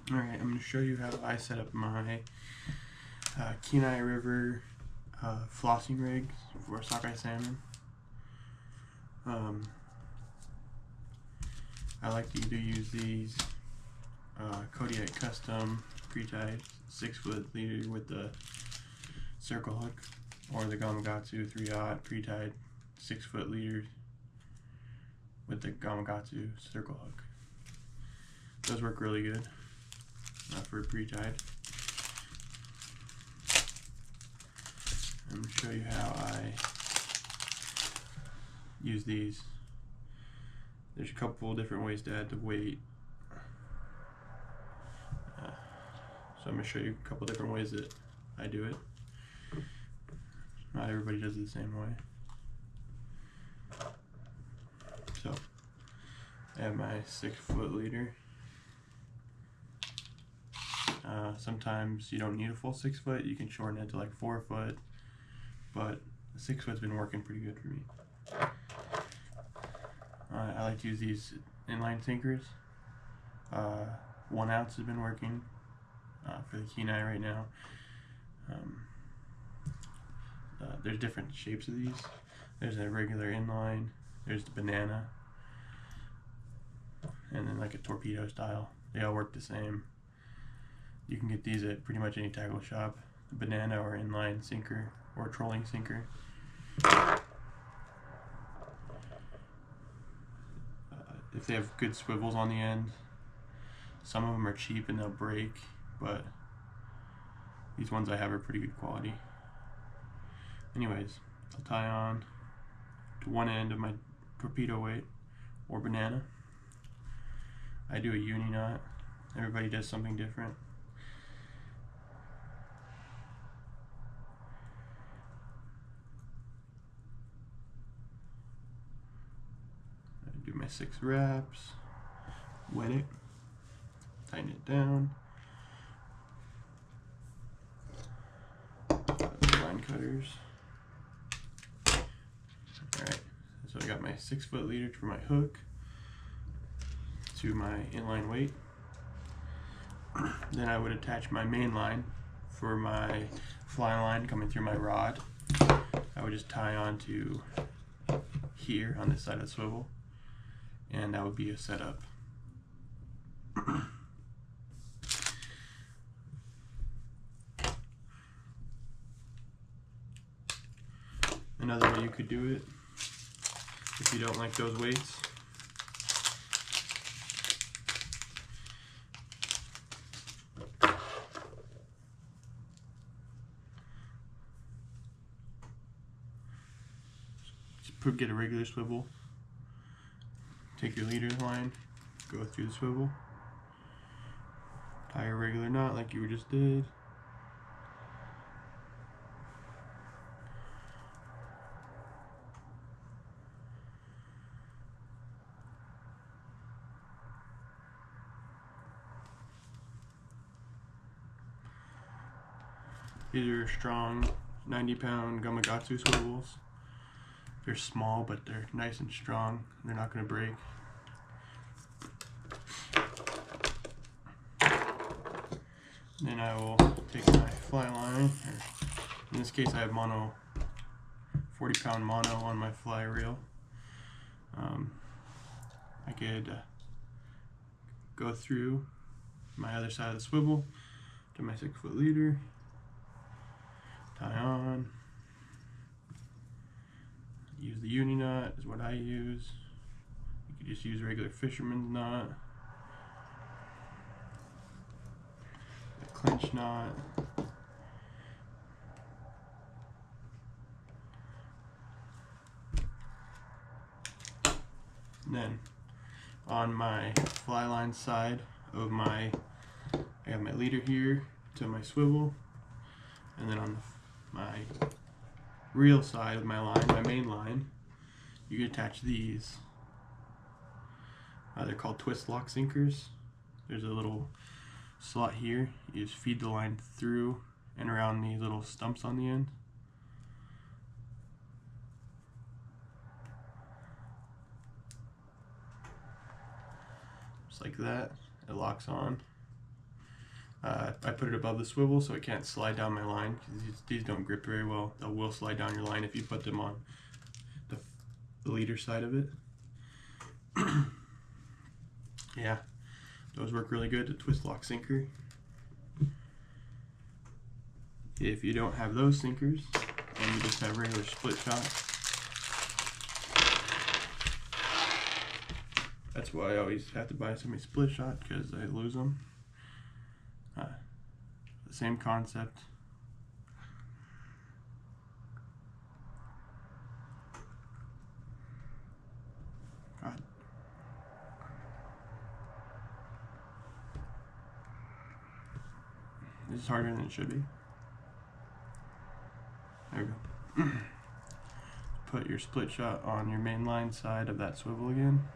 Alright, I'm going to show you how I set up my Kenai River flossing rigs for sockeye salmon. I like to either use these Kodiak custom pre-tied 6-foot leader with the circle hook, or the Gamakatsu 3/0 pre-tied 6-foot leader with the Gamakatsu circle hook. Those work really good for pre-tied. I'm going to show you how I use these. There's a couple different ways to add the weight. So I'm going to show you a couple different ways that I do it. Not everybody does it the same way. So I have my 6-foot leader. Sometimes you don't need a full 6 foot, you can shorten it to like 4 foot, but the 6 foot's been working pretty good for me. I like to use these inline sinkers. 1 ounce has been working for the kenai right now. There's different shapes of these. There's a regular inline, there's the banana, and then like a torpedo style. They all work the same. You can get these at pretty much any tackle shop. A banana or inline sinker or trolling sinker. If they have good swivels on the end, some of them are cheap and they'll break, but these ones I have are pretty good quality. Anyways, I'll tie on to one end of my torpedo weight or banana. I do a uni knot. Everybody does something different. I do my 6 wraps, wet it, tighten it down. Line cutters. Alright, so I got my 6-foot leader for my hook to my inline weight. Then I would attach my main line for my fly line coming through my rod. I would just tie on to here on this side of the swivel, and that would be a setup. Another way you could do it, if you don't like those weights, just get a regular swivel, take your leader line, go through the swivel, tie a regular knot like you just did. These are strong 90-pound Gamakatsu swivels. They're small, but they're nice and strong. They're not going to break. Then I will take my fly line. In this case, I have 40-pound mono on my fly reel. I could go through my other side of the swivel to my 6-foot leader, tie on, use the uni knot is what I use. You could just use regular fisherman's knot, a clinch knot, and then on my fly line side of I have my leader here to my swivel, and then on my reel side of my line, my main line, you can attach these. They're called twist lock sinkers. There's a little slot here. You just feed the line through and around these little stumps on the end. Just like that, it locks on. I put it above the swivel so it can't slide down my line. These don't grip very well. They will slide down your line if you put them on the leader side of it. Yeah, those work really good. The twist lock sinker. If you don't have those sinkers and you just have regular split shots, that's why I always have to buy somebody split shot, because I lose them. The same concept. God. This is harder than it should be. There we go. Put your split shot on your main line side of that swivel again.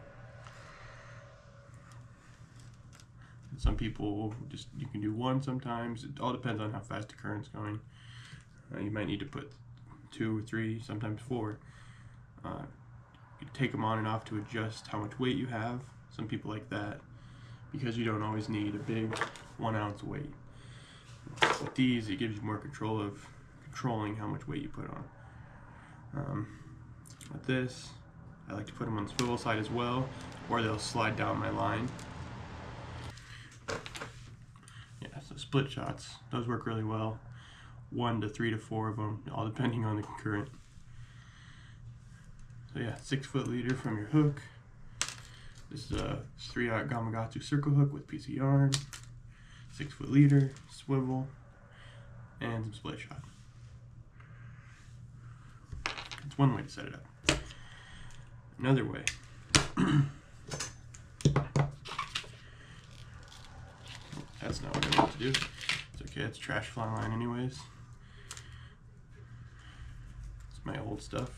Some people you can do one sometimes. It all depends on how fast the current's going. You might need to put 2 or 3, sometimes 4. You take them on and off to adjust how much weight you have. Some people like that because you don't always need a big 1 ounce weight. With these, it gives you more control of controlling how much weight you put on. With this, I like to put them on the swivel side as well, or they'll slide down my line. Yeah, so split shots, those work really well. 1 to 3 to 4 of them, all depending on the current. So yeah, 6-foot leader from your hook. This is a 3/0 Gamakatsu circle hook with piece of yarn, 6-foot leader, swivel, and some split shot. It's one way to set it up. Another way. That's not what I want to do. It's okay, it's trash fly line anyways. It's my old stuff.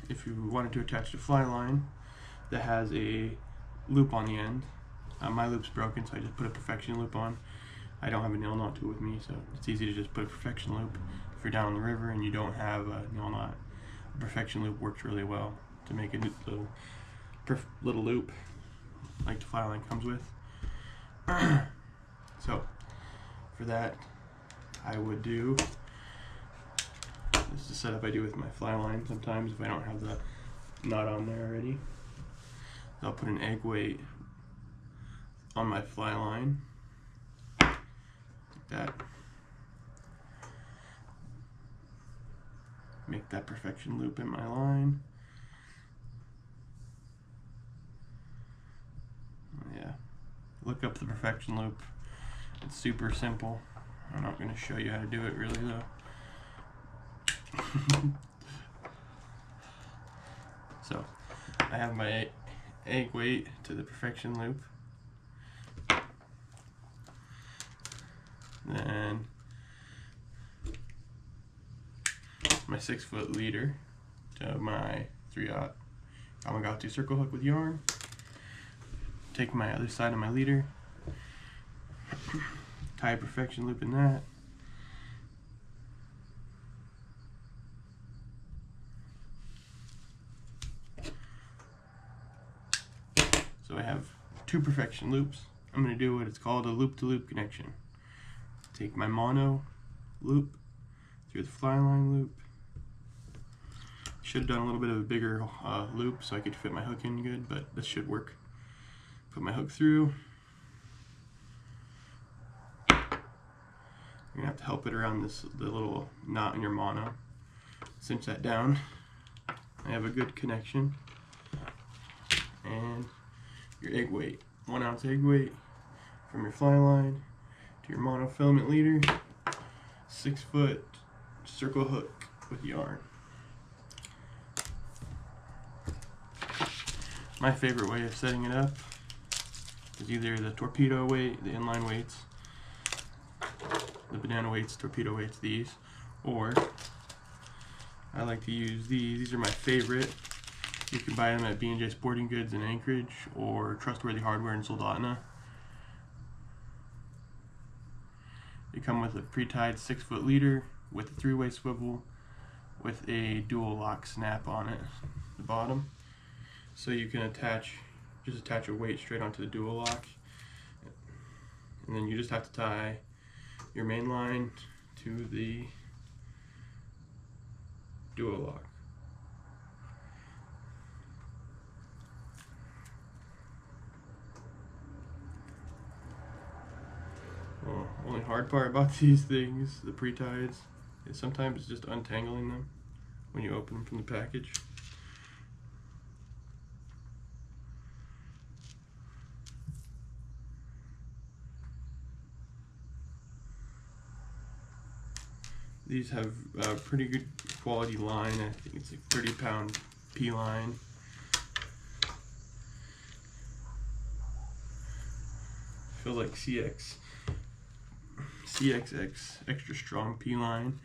If you wanted to attach the fly line that has a loop on the end, my loop's broken, so I just put a perfection loop on. I don't have a nail knot tool with me, so it's easy to just put a perfection loop. If you're down the river and you don't have a nail knot, a perfection loop works really well to make a little loop like the fly line comes with. So for that, I would do, this is the setup I do with my fly line sometimes if I don't have the knot on there already. I'll put an egg weight on my fly line, like that. Make that perfection loop in my line. Yeah, look up the perfection loop. It's super simple. I'm not going to show you how to do it really though. So I have my egg weight to the perfection loop. Then my 6-foot leader to my 3/0 Gamakatsu circle hook with yarn. Take my other side of my leader, tie a perfection loop in that. So I have 2 perfection loops. I'm going to do what it's called a loop-to-loop connection. Take my mono loop through the fly line loop. Should have done a little bit of a bigger loop so I could fit my hook in good, but this should work. Put my hook through. You're gonna have to help it around the little knot in your mono. Cinch that down. I have a good connection. And your egg weight, 1 ounce egg weight from your fly line to your monofilament leader, 6-foot circle hook with yarn. My favorite way of setting it up is either the torpedo weight, the inline weights, the banana weights, torpedo weights, these, or I like to use these. These are my favorite. You can buy them at B&J Sporting Goods in Anchorage or Trustworthy Hardware in Soldotna. They come with a pre-tied 6-foot leader with a 3-way swivel with a dual lock snap on it, the bottom. So you can just attach a weight straight onto the dual lock and then you just have to tie your main line to the duo lock. Only hard part about these things, the pre-tieds, is sometimes just untangling them when you open them from the package. These have a pretty good quality line. I think it's like 30-pound P line. Feels like CXX extra strong P line.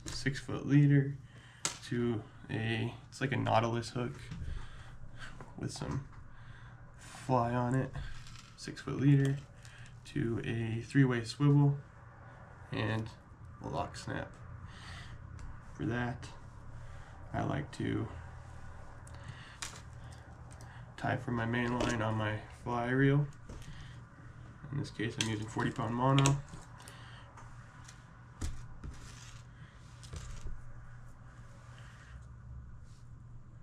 6-foot leader to it's like a Nautilus hook with some fly on it. 6-foot leader to a 3-way swivel and a lock snap. For that, I like to tie from my main line on my fly reel. In this case, I'm using 40-pound mono.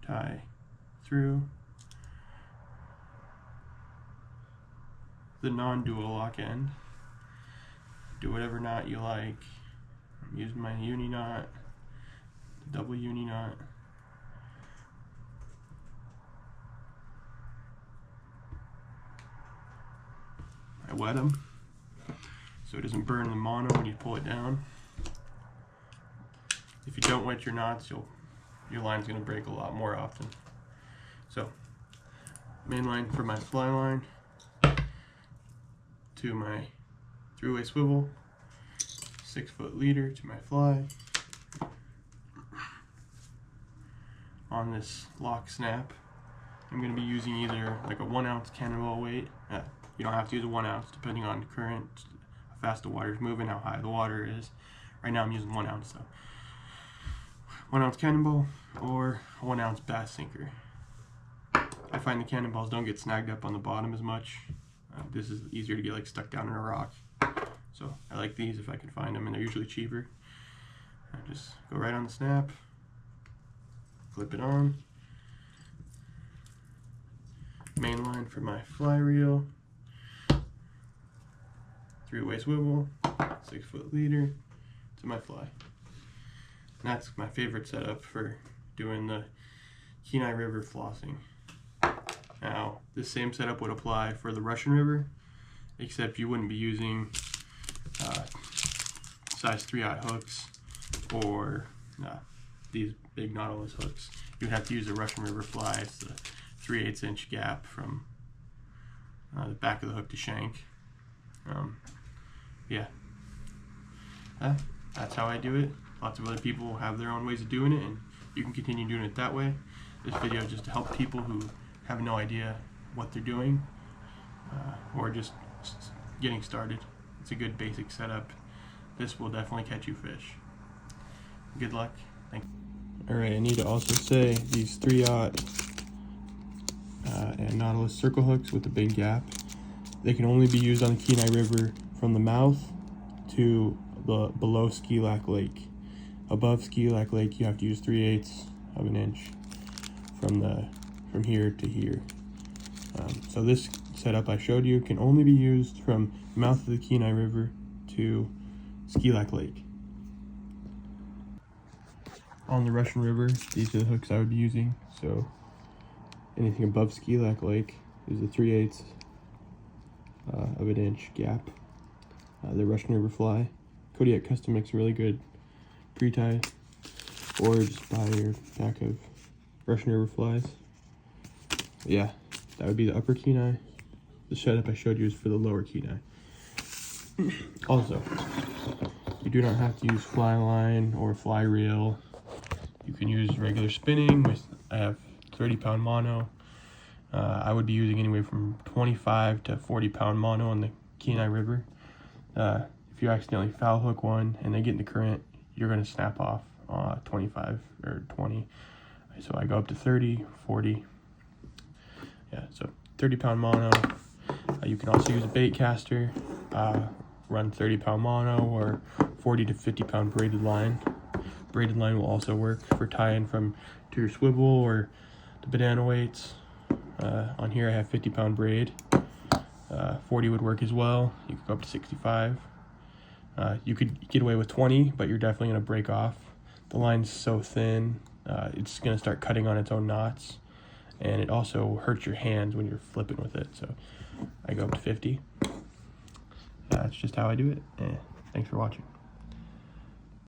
Tie through the non-dual lock end. Do whatever knot you like. I'm using my uni knot, double uni knot. I wet them so it doesn't burn the mono when you pull it down. If you don't wet your knots, your line's going to break a lot more often. So, main line for my fly line to my 3-way swivel, 6-foot leader to my fly. On this lock snap, I'm going to be using either like a 1-ounce cannonball weight. You don't have to use a 1 ounce depending on the current, how fast the water is moving, how high the water is. Right now I'm using 1 ounce though. 1 ounce cannonball or a 1 ounce bass sinker. I find the cannonballs don't get snagged up on the bottom as much. This is easier to get like stuck down in a rock. So I like these if I can find them, and they're usually cheaper. I just go right on the snap, flip it on. Main line for my fly reel, 3-way swivel, 6-foot leader to my fly. And that's my favorite setup for doing the Kenai River flossing. Now, this same setup would apply for the Russian River, except you wouldn't be using size 3/0 hooks or these big Nautilus hooks. You'd have to use a Russian River fly. It's the 3/8 inch gap from the back of the hook to shank. Yeah, that's how I do it. Lots of other people have their own ways of doing it, and you can continue doing it that way. This video is just to help people who have no idea what they're doing or just getting started. It's a good basic setup. This will definitely catch you fish. Good luck. Thank you. Alright, I need to also say these 3/0 and Nautilus circle hooks with the big gap, they can only be used on the Kenai River from the mouth to the below Ski Lac Lake. Above Ski Lac Lake, you have to use 3/8 of an inch from here to here. So this setup I showed you can only be used from the mouth of the Kenai River to Ski Lac Lake. On the Russian River, these are the hooks I would be using. So anything above Ski Lac Lake is a 3/8 of an inch gap. The Russian River fly. Kodiak Custom makes a really good pre-tie, or just buy your pack of Russian River flies. But yeah, that would be the upper Kenai. The setup I showed you is for the lower Kenai. Also, you do not have to use fly line or fly reel. You can use regular spinning. I have 30-pound mono. I would be using anywhere from 25 to 40-pound mono on the Kenai River. If you accidentally foul hook one and they get in the current, you're going to snap off 25 or 20. So I go up to 30, 40. Yeah, so 30-pound mono. You can also use a bait caster, run 30-pound mono or 40 to 50-pound braided line. Braided line will also work for tying from to your swivel or the banana weights. On here I have 50-pound braid. 40 would work as well. You could go up to 65. You could get away with 20, but you're definitely going to break off. The line's so thin, it's going to start cutting on its own knots, and it also hurts your hands when you're flipping with it. So I go up to 50. That's just how I do it. Thanks for watching.